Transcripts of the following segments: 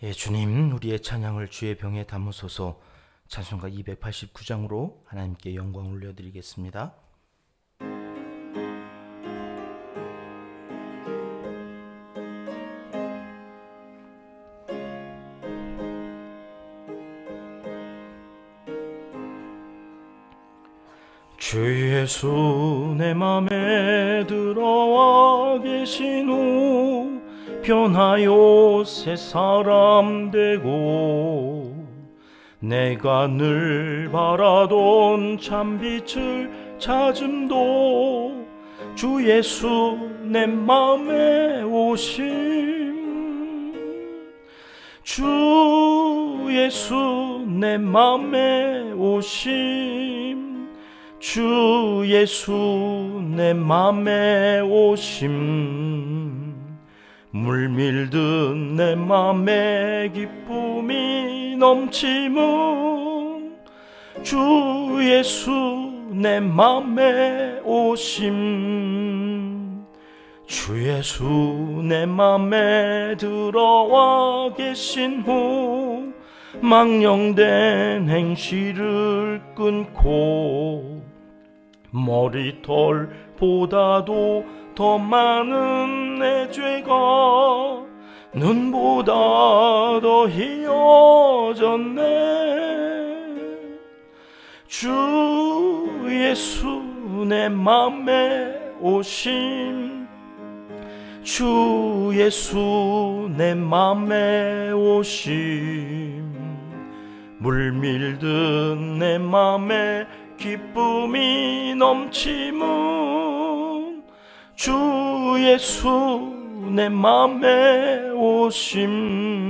예, 주님, 우리의 찬양을 주의 병에 담으소서. 찬송가 289장으로 하나님께 영광 올려드리겠습니다. 주 예수 내 맘에 들어와 계신 후 변하여 새 사람 되고 내가 늘 바라던 참빛을 찾음도 주 예수 내 맘에 오심 주 예수 내 맘에 오심 주 예수 내 맘에 오심 물밀듯 내 맘에 기쁨이 넘치문 주 예수 내 맘에 오심 주 예수 내 맘에 들어와 계신 후 망령된 행실을 끊고 머리털보다도 더 많은 내 죄가 눈보다 더 희어졌네 주 예수 내 맘에 오심 주 예수 내 맘에 오심 물밀듯 내 맘에 기쁨이 넘치문 주 예수 내 맘에 오심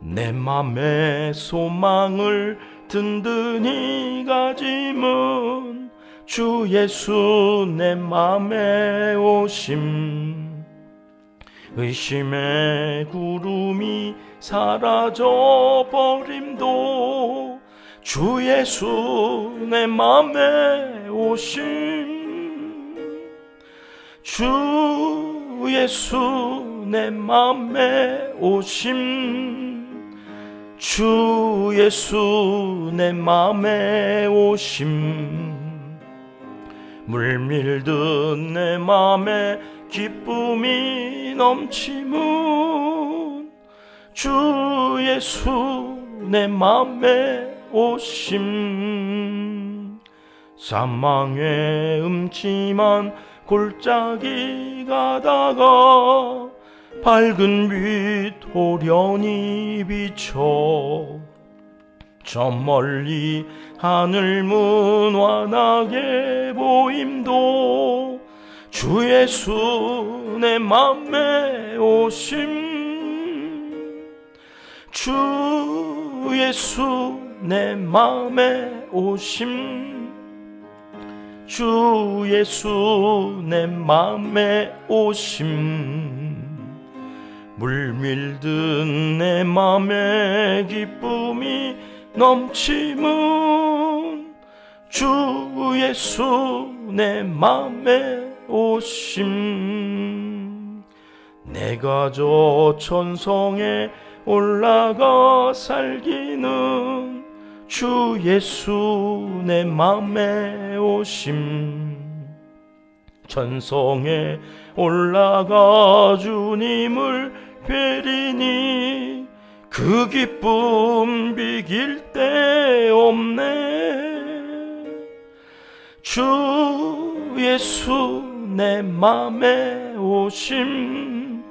내 맘에 소망을 든든히 가짐은 주 예수 내 맘에 오심 의심의 구름이 사라져 버림도 주 예수 내 맘에 오심 주 예수 내 맘에 오심 주 예수 내 맘에 오심 물밀듯 내 맘에 기쁨이 넘치문 주 예수 내 맘에 오심 사망의 음침한 골짜기 가다가 밝은 빛 호련히 비춰 저 멀리 하늘문 환하게 보임도 주 예수 내 맘에 오심 주 예수 내 맘에 오심 주 예수 내 맘에 오심 물밀듯 내 맘에 기쁨이 넘치문 주 예수 내 맘에 오심 내가 저 천성에 올라가 살기는 주 예수 내 맘에 오심 천성에 올라가 주님을 뵈리니 그 기쁨 비길 데 없네 주 예수 내 맘에 오심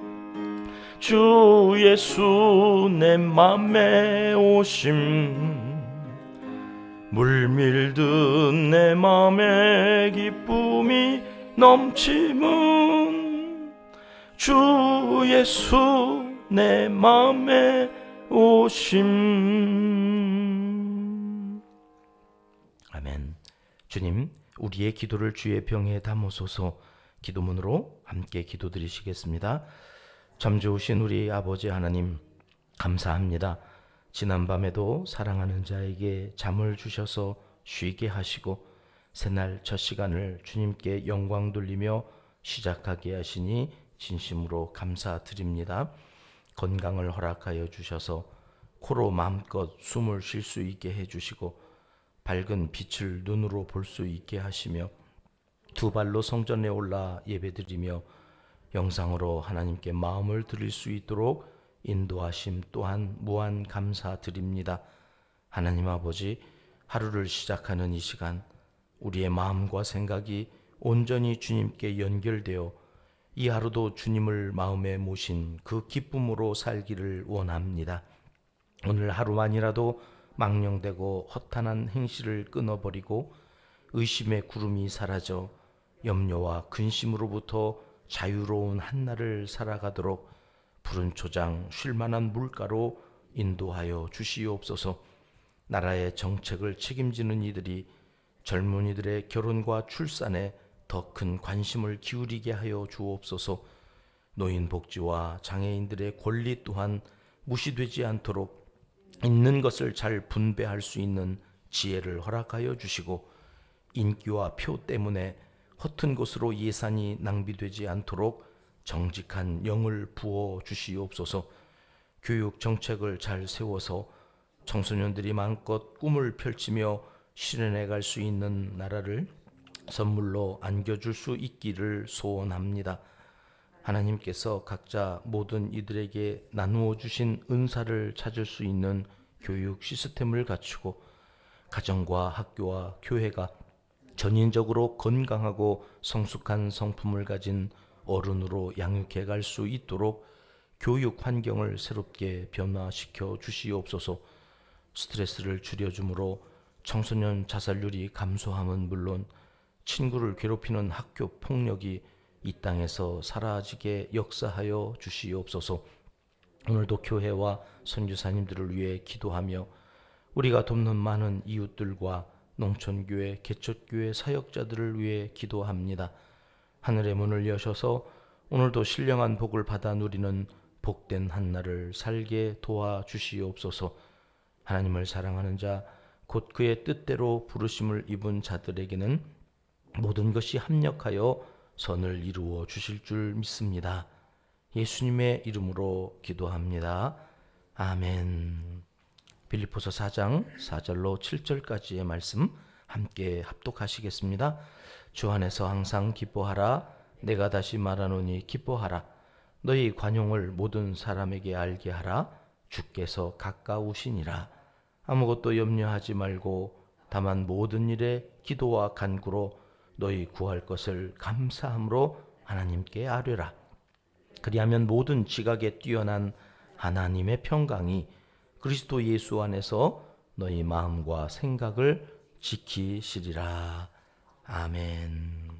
주 예수 내 맘에 오심 물밀듯 내 맘에 기쁨이 넘치문 주 예수 내 맘에 오심 아멘. 주님, 우리의 기도를 주의 병에 담으소서. 기도문으로 함께 기도드리시겠습니다. 참 좋으신 우리 아버지 하나님, 감사합니다. 지난밤에도 사랑하는 자에게 잠을 주셔서 쉬게 하시고 새날 첫 시간을 주님께 영광 돌리며 시작하게 하시니 진심으로 감사드립니다. 건강을 허락하여 주셔서 코로 마음껏 숨을 쉴 수 있게 해주시고 밝은 빛을 눈으로 볼 수 있게 하시며 두 발로 성전에 올라 예배드리며 영상으로 하나님께 마음을 드릴 수 있도록 인도하심 또한 무한 감사드립니다. 하나님 아버지, 하루를 시작하는 이 시간 우리의 마음과 생각이 온전히 주님께 연결되어 이 하루도 주님을 마음에 모신 그 기쁨으로 살기를 원합니다. 오늘 하루만이라도 망령되고 허탄한 행실을 끊어버리고 의심의 구름이 사라져 염려와 근심으로부터 자유로운 한날을 살아가도록 푸른 초장 쉴만한 물가로 인도하여 주시옵소서. 나라의 정책을 책임지는 이들이 젊은이들의 결혼과 출산에 더 큰 관심을 기울이게 하여 주옵소서. 노인 복지와 장애인들의 권리 또한 무시되지 않도록 있는 것을 잘 분배할 수 있는 지혜를 허락하여 주시고 인기와 표 때문에 허튼 곳으로 예산이 낭비되지 않도록 정직한 영을 부어 주시옵소서. 교육 정책을 잘 세워서 청소년들이 마음껏 꿈을 펼치며 실현해 갈 수 있는 나라를 선물로 안겨줄 수 있기를 소원합니다. 하나님께서 각자 모든 이들에게 나누어 주신 은사를 찾을 수 있는 교육 시스템을 갖추고 가정과 학교와 교회가 전인적으로 건강하고 성숙한 성품을 가진 어른으로 양육해 갈 수 있도록 교육 환경을 새롭게 변화시켜 주시옵소서. 스트레스를 줄여줌으로 청소년 자살률이 감소함은 물론 친구를 괴롭히는 학교 폭력이 이 땅에서 사라지게 역사하여 주시옵소서. 오늘도 교회와 선교사님들을 위해 기도하며 우리가 돕는 많은 이웃들과 농촌교회, 개척교회 사역자들을 위해 기도합니다. 하늘의 문을 여셔서 오늘도 신령한 복을 받아 누리는 복된 한날을 살게 도와주시옵소서. 하나님을 사랑하는 자, 곧 그의 뜻대로 부르심을 입은 자들에게는 모든 것이 합력하여 선을 이루어 주실 줄 믿습니다. 예수님의 이름으로 기도합니다. 아멘. 빌립보서 4장 4절로 7절까지의 말씀 함께 합독하시겠습니다. 주 안에서 항상 기뻐하라. 내가 다시 말하노니 기뻐하라. 너희 관용을 모든 사람에게 알게 하라. 주께서 가까우시니라. 아무것도 염려하지 말고 다만 모든 일에 기도와 간구로 너희 구할 것을 감사함으로 하나님께 아뢰라. 그리하면 모든 지각에 뛰어난 하나님의 평강이 그리스도 예수 안에서 너희 마음과 생각을 지키시리라. 아멘.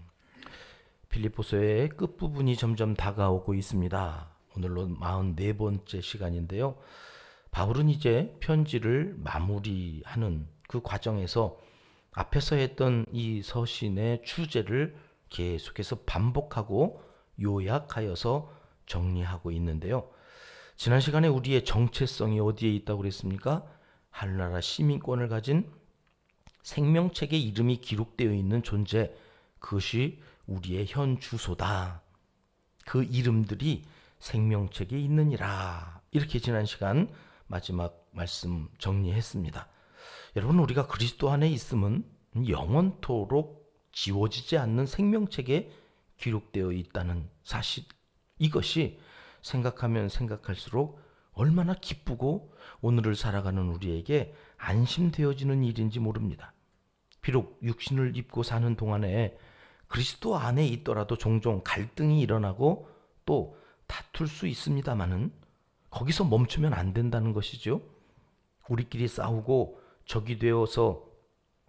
빌립보서의 끝부분이 점점 다가오고 있습니다. 오늘로 44번째 시간인데요. 바울은 이제 편지를 마무리하는 그 과정에서 앞에서 했던 이 서신의 주제를 계속해서 반복하고 요약하여서 정리하고 있는데요. 지난 시간에 우리의 정체성이 어디에 있다고 그랬습니까? 하늘나라 시민권을 가진 생명책에 이름이 기록되어 있는 존재, 그것이 우리의 현 주소다. 그 이름들이 생명책에 있느니라. 이렇게 지난 시간 마지막 말씀 정리했습니다. 여러분, 우리가 그리스도 안에 있음은 영원토록 지워지지 않는 생명책에 기록되어 있다는 사실, 이것이 생각하면 생각할수록 얼마나 기쁘고 오늘을 살아가는 우리에게 안심되어지는 일인지 모릅니다. 비록 육신을 입고 사는 동안에 그리스도 안에 있더라도 종종 갈등이 일어나고 또 다툴 수 있습니다마는 거기서 멈추면 안 된다는 것이죠. 우리끼리 싸우고 적이 되어서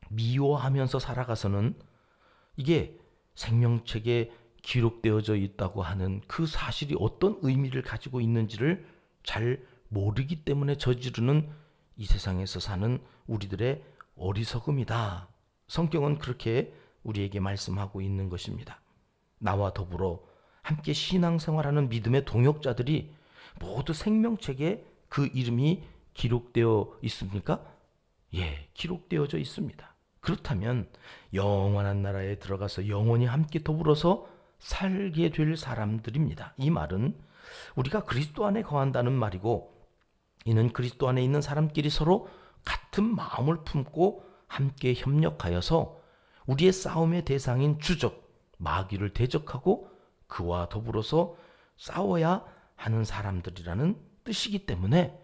미워하면서 살아가서는 이게 생명책에 기록되어져 있다고 하는 그 사실이 어떤 의미를 가지고 있는지를 잘 모르기 때문에 저지르는 이 세상에서 사는 우리들의 어리석음이다. 성경은 그렇게 우리에게 말씀하고 있는 것입니다. 나와 더불어 함께 신앙생활하는 믿음의 동역자들이 모두 생명책에 그 이름이 기록되어 있습니까? 예, 기록되어져 있습니다. 그렇다면 영원한 나라에 들어가서 영원히 함께 더불어서 살게 될 사람들입니다. 이 말은 우리가 그리스도 안에 거한다는 말이고, 이는 그리스도 안에 있는 사람끼리 서로 같은 마음을 품고 함께 협력하여서 우리의 싸움의 대상인 주적, 마귀를 대적하고 그와 더불어서 싸워야 하는 사람들이라는 뜻이기 때문에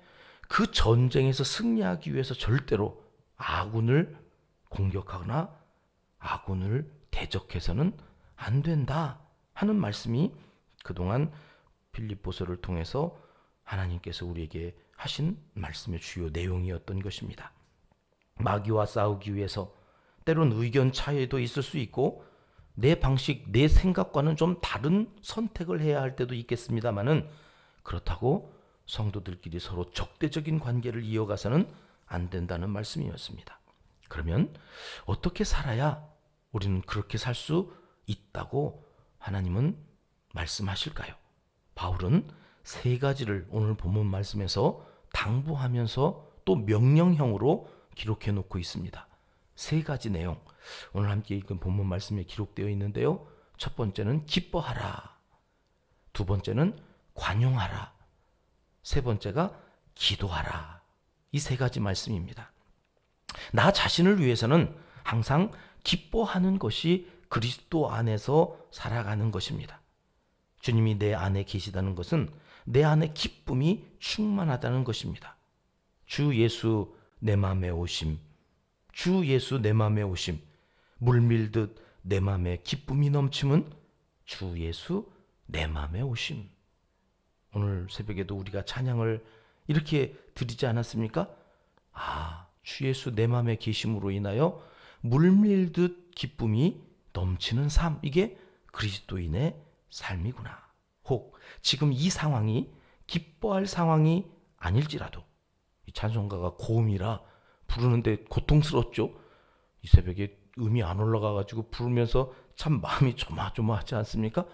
그 전쟁에서 승리하기 위해서 절대로 아군을 공격하거나 아군을 대적해서는 안 된다 하는 말씀이 그동안 빌립보서를 통해서 하나님께서 우리에게 하신 말씀의 주요 내용이었던 것입니다. 마귀와 싸우기 위해서 때론 의견 차이도 있을 수 있고 내 방식, 내 생각과는 좀 다른 선택을 해야 할 때도 있겠습니다마는, 그렇다고 성도들끼리 서로 적대적인 관계를 이어가서는 안 된다는 말씀이었습니다. 그러면 어떻게 살아야 우리는 그렇게 살 수 있다고 하나님은 말씀하실까요? 바울은 세 가지를 오늘 본문 말씀에서 당부하면서 또 명령형으로 기록해 놓고 있습니다. 세 가지 내용, 오늘 함께 읽은 본문 말씀에 기록되어 있는데요. 첫 번째는 기뻐하라, 두 번째는 관용하라, 세 번째가 기도하라. 이 세 가지 말씀입니다. 나 자신을 위해서는 항상 기뻐하는 것이 그리스도 안에서 살아가는 것입니다. 주님이 내 안에 계시다는 것은 내 안에 기쁨이 충만하다는 것입니다. 주 예수 내 맘에 오심, 주 예수 내 맘에 오심, 물밀듯 내 맘에 기쁨이 넘침은 주 예수 내 맘에 오심. 오늘 새벽에도 우리가 찬양을 이렇게 드리지 않았습니까? 주 예수 내 맘에 계심으로 인하여 물밀듯 기쁨이 넘치는 삶, 이게 그리스도인의 삶이구나. 혹 지금 이 상황이 기뻐할 상황이 아닐지라도, 이 찬송가가 고음이라 부르는데 고통스럽죠. 이 새벽에 음이 안 올라가가지고 부르면서 참 마음이 조마조마하지 않습니까?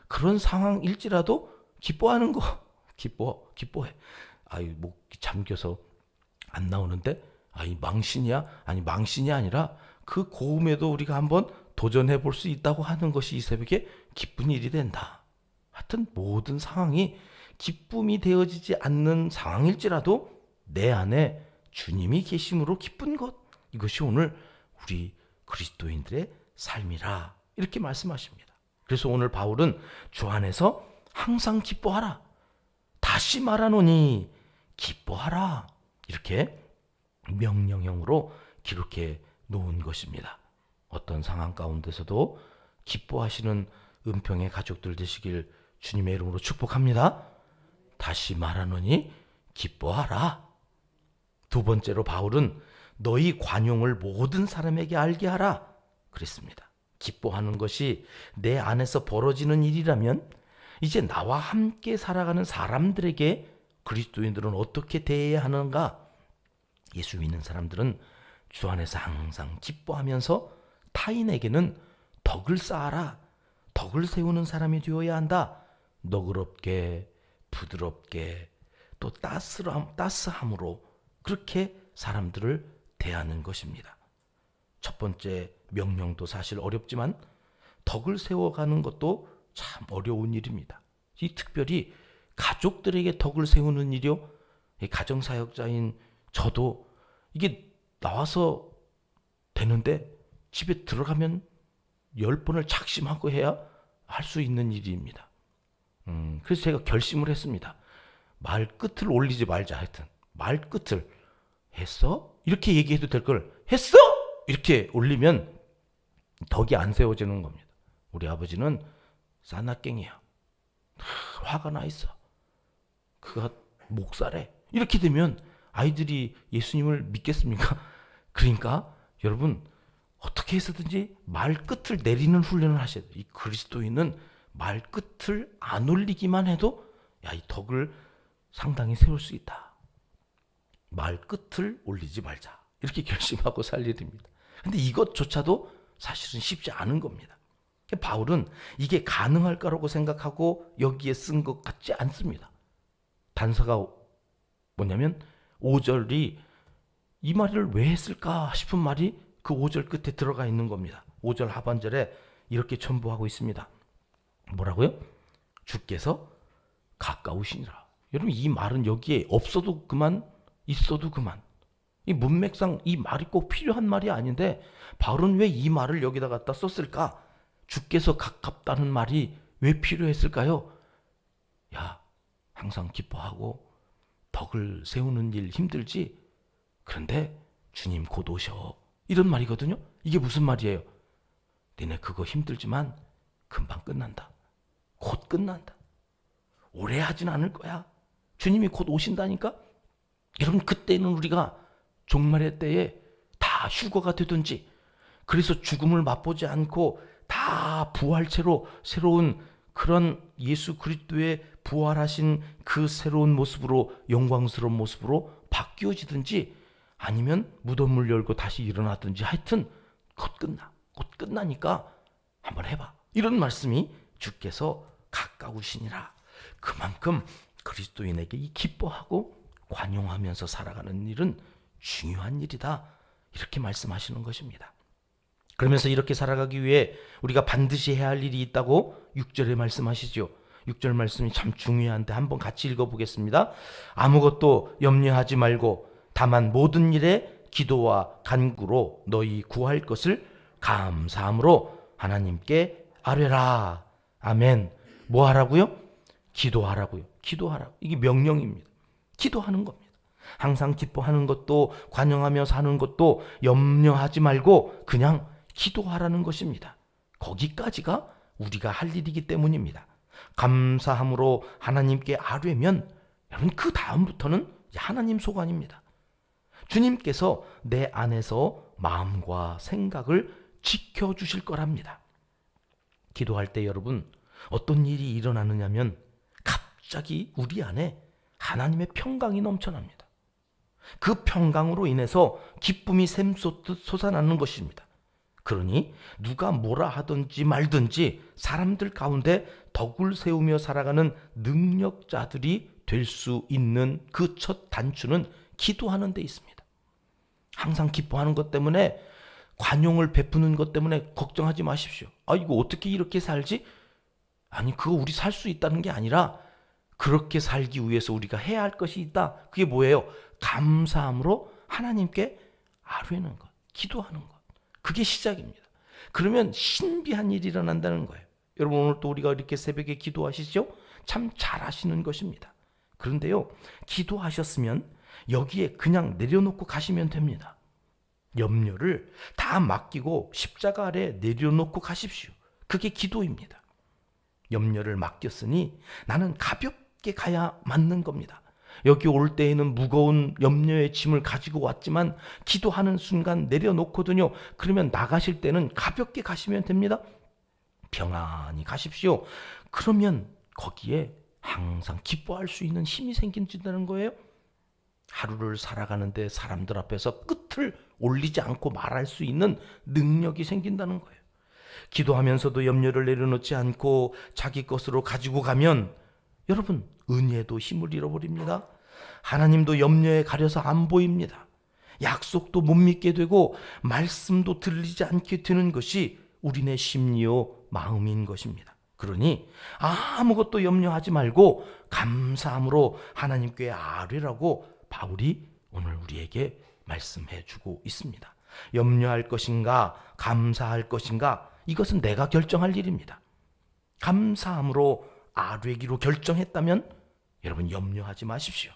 그런 상황일지라도 기뻐하는 거, 기뻐해. 목이 잠겨서 안 나오는데, 이 망신이야? 아니, 망신이 아니라 그 고음에도 우리가 한번 도전해 볼 수 있다고 하는 것이 이 새벽에 기쁜 일이 된다. 하여튼 모든 상황이 기쁨이 되어지지 않는 상황일지라도 내 안에 주님이 계심으로 기쁜 것, 이것이 오늘 우리 그리스도인들의 삶이라, 이렇게 말씀하십니다. 그래서 오늘 바울은 주 안에서 항상 기뻐하라, 다시 말하노니 기뻐하라, 이렇게 명령형으로 기록해 놓은 것입니다. 어떤 상황 가운데서도 기뻐하시는 은평의 가족들 되시길 주님의 이름으로 축복합니다. 다시 말하노니 기뻐하라. 두 번째로 바울은 너희 관용을 모든 사람에게 알게 하라 그랬습니다. 기뻐하는 것이 내 안에서 벌어지는 일이라면 이제 나와 함께 살아가는 사람들에게 그리스도인들은 어떻게 대해야 하는가? 예수 믿는 사람들은 주 안에서 항상 기뻐하면서 타인에게는 덕을 쌓아라, 덕을 세우는 사람이 되어야 한다. 너그럽게, 부드럽게, 또 따스함으로 그렇게 사람들을 대하는 것입니다. 첫 번째 명령도 사실 어렵지만 덕을 세워가는 것도 참 어려운 일입니다. 이 특별히 가족들에게 덕을 세우는 일이요, 가정사역자인 저도 이게 나와서 되는데 집에 들어가면 10번을 작심하고 해야 할 수 있는 일입니다. 그래서 제가 결심을 했습니다. 말 끝을 올리지 말자. 하여튼 말 끝을 했어? 이렇게 얘기해도 될 걸 했어? 이렇게 올리면 덕이 안 세워지는 겁니다. 우리 아버지는 싸납갱이야. 화가 나 있어. 그가 목살해. 이렇게 되면 아이들이 예수님을 믿겠습니까? 그러니까 여러분, 어떻게 해서든지 말 끝을 내리는 훈련을 하셔야 돼요. 이 그리스도인은 말 끝을 안 올리기만 해도 이 덕을 상당히 세울 수 있다. 말 끝을 올리지 말자. 이렇게 결심하고 살 일입니다. 근데 이것조차도 사실은 쉽지 않은 겁니다. 바울은 이게 가능할 거라고 생각하고 여기에 쓴 것 같지 않습니다. 단서가 뭐냐면 5절이 이 말을 왜 했을까 싶은 말이 그 5절 끝에 들어가 있는 겁니다. 5절 하반절에 이렇게 첨부하고 있습니다. 뭐라고요? 주께서 가까우시니라. 여러분, 이 말은 여기에 없어도 그만, 있어도 그만. 이 문맥상 이 말이 꼭 필요한 말이 아닌데 바울은 왜 이 말을 여기다 갖다 썼을까? 주께서 가깝다는 말이 왜 필요했을까요? 야, 항상 기뻐하고 덕을 세우는 일 힘들지? 그런데 주님 곧 오셔. 이런 말이거든요. 이게 무슨 말이에요? 니네 그거 힘들지만 금방 끝난다. 곧 끝난다. 오래 하진 않을 거야. 주님이 곧 오신다니까? 여러분, 그때는 우리가 종말의 때에 다 휴거가 되든지, 그래서 죽음을 맛보지 않고 다 부활체로 새로운 그런 예수 그리스도의 부활하신 그 새로운 모습으로, 영광스러운 모습으로 바뀌어지든지, 아니면 무덤을 열고 다시 일어나든지, 하여튼 곧 끝나. 곧 끝나니까 한번 해봐. 이런 말씀이 주께서 가까우시니라. 그만큼 그리스도인에게 이 기뻐하고 관용하면서 살아가는 일은 중요한 일이다. 이렇게 말씀하시는 것입니다. 그러면서 이렇게 살아가기 위해 우리가 반드시 해야 할 일이 있다고 6절에 말씀하시죠. 6절 말씀이 참 중요한데 한번 같이 읽어보겠습니다. 아무것도 염려하지 말고 다만 모든 일에 기도와 간구로 너희 구할 것을 감사함으로 하나님께 아뢰라. 아멘. 뭐 하라고요? 기도하라고요. 기도하라고. 이게 명령입니다. 기도하는 겁니다. 항상 기뻐하는 것도, 관용하며 사는 것도 염려하지 말고 그냥 기도하라는 것입니다. 거기까지가 우리가 할 일이기 때문입니다. 감사함으로 하나님께 아뢰면 여러분, 그 다음부터는 하나님 소관입니다. 주님께서 내 안에서 마음과 생각을 지켜주실 거랍니다. 기도할 때 여러분, 어떤 일이 일어나느냐면 갑자기 우리 안에 하나님의 평강이 넘쳐납니다. 그 평강으로 인해서 기쁨이 샘솟듯 솟아나는 것입니다. 그러니 누가 뭐라 하든지 말든지 사람들 가운데 덕을 세우며 살아가는 능력자들이 될 수 있는 그 첫 단추는 기도하는 데 있습니다. 항상 기뻐하는 것 때문에, 관용을 베푸는 것 때문에 걱정하지 마십시오. 아, 이거 어떻게 이렇게 살지? 아니, 그거 우리 살 수 있다는 게 아니라 그렇게 살기 위해서 우리가 해야 할 것이 있다. 그게 뭐예요? 감사함으로 하나님께 아뢰는 것, 기도하는 것. 그게 시작입니다. 그러면 신비한 일이 일어난다는 거예요. 여러분, 오늘 또 우리가 이렇게 새벽에 기도하시죠? 참 잘하시는 것입니다. 그런데요, 기도하셨으면 여기에 그냥 내려놓고 가시면 됩니다. 염려를 다 맡기고 십자가 아래 내려놓고 가십시오. 그게 기도입니다. 염려를 맡겼으니 나는 가볍게 가야 맞는 겁니다. 여기 올 때에는 무거운 염려의 짐을 가지고 왔지만 기도하는 순간 내려놓거든요. 그러면 나가실 때는 가볍게 가시면 됩니다. 평안히 가십시오. 그러면 거기에 항상 기뻐할 수 있는 힘이 생긴다는 거예요. 하루를 살아가는데 사람들 앞에서 끝을 올리지 않고 말할 수 있는 능력이 생긴다는 거예요. 기도하면서도 염려를 내려놓지 않고 자기 것으로 가지고 가면 여러분, 은혜도 힘을 잃어버립니다. 하나님도 염려에 가려서 안 보입니다. 약속도 못 믿게 되고 말씀도 들리지 않게 되는 것이 우리네 심리요 마음인 것입니다. 그러니 아무것도 염려하지 말고 감사함으로 하나님께 아뢰라고 바울이 오늘 우리에게 말씀해 주고 있습니다. 염려할 것인가 감사할 것인가, 이것은 내가 결정할 일입니다. 감사함으로 아뢰기로 결정했다면 여러분, 염려하지 마십시오.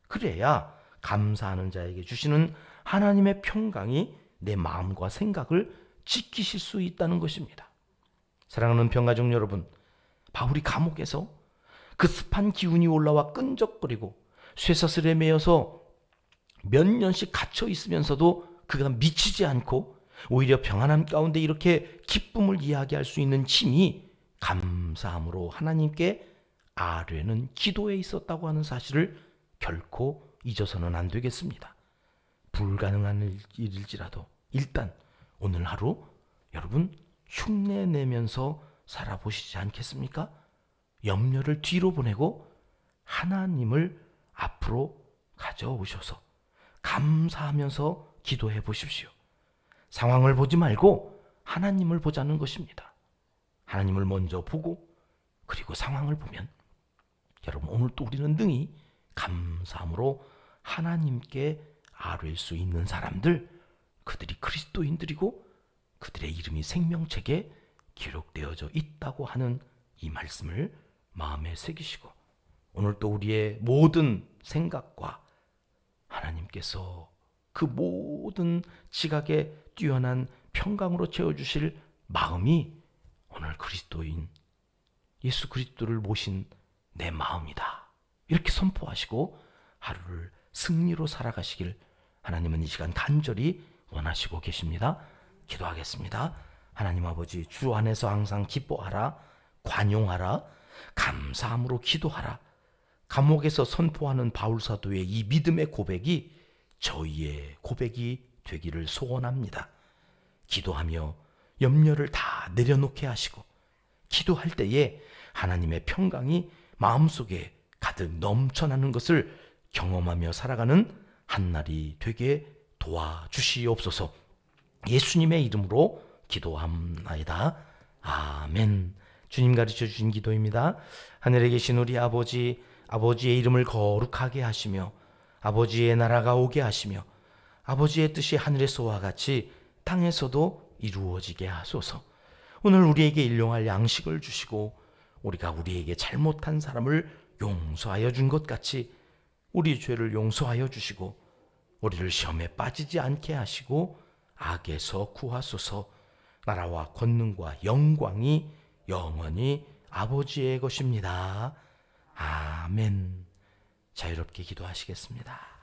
그래야 감사하는 자에게 주시는 하나님의 평강이 내 마음과 생각을 지키실 수 있다는 것입니다. 사랑하는 평가족 여러분, 바울이 감옥에서 그 습한 기운이 올라와 끈적거리고 쇠사슬에 매여서 몇 년씩 갇혀 있으면서도 그가 미치지 않고 오히려 평안함 가운데 이렇게 기쁨을 이야기할 수 있는 힘이 감사함으로 하나님께 아뢰는 기도에 있었다고 하는 사실을 결코 잊어서는 안 되겠습니다. 불가능한 일일지라도 일단 오늘 하루 여러분 흉내내면서 살아보시지 않겠습니까? 염려를 뒤로 보내고 하나님을 앞으로 가져오셔서 감사하면서 기도해 보십시오. 상황을 보지 말고 하나님을 보자는 것입니다. 하나님을 먼저 보고 그리고 상황을 보면 여러분, 오늘 또 우리는 능히 감사함으로 하나님께 아뢰일 수 있는 사람들, 그들이 그리스도인들이고 그들의 이름이 생명책에 기록되어져 있다고 하는 이 말씀을 마음에 새기시고, 오늘 또 우리의 모든 생각과 하나님께서 그 모든 지각에 뛰어난 평강으로 채워주실 마음이 오늘 그리스도인 예수 그리스도를 모신 내 마음이다, 이렇게 선포하시고 하루를 승리로 살아가시길 하나님은 이 시간 간절히 원하시고 계십니다. 기도하겠습니다. 하나님 아버지, 주 안에서 항상 기뻐하라, 관용하라, 감사함으로 기도하라. 감옥에서 선포하는 바울사도의 이 믿음의 고백이 저희의 고백이 되기를 소원합니다. 기도하며 염려를 다 내려놓게 하시고, 기도할 때에 하나님의 평강이 마음속에 가득 넘쳐나는 것을 경험하며 살아가는 한날이 되게 도와주시옵소서. 예수님의 이름으로 기도함나이다. 아멘. 주님 가르쳐 주신 기도입니다. 하늘에 계신 우리 아버지, 아버지의 이름을 거룩하게 하시며 아버지의 나라가 오게 하시며 아버지의 뜻이 하늘에서와 같이 땅에서도 이루어지게 하소서. 오늘 우리에게 일용할 양식을 주시고 우리가 우리에게 잘못한 사람을 용서하여 준 것 같이 우리 죄를 용서하여 주시고 우리를 시험에 빠지지 않게 하시고 악에서 구하소서. 나라와 권능과 영광이 영원히 아버지의 것입니다. 아멘. 자유롭게 기도하시겠습니다.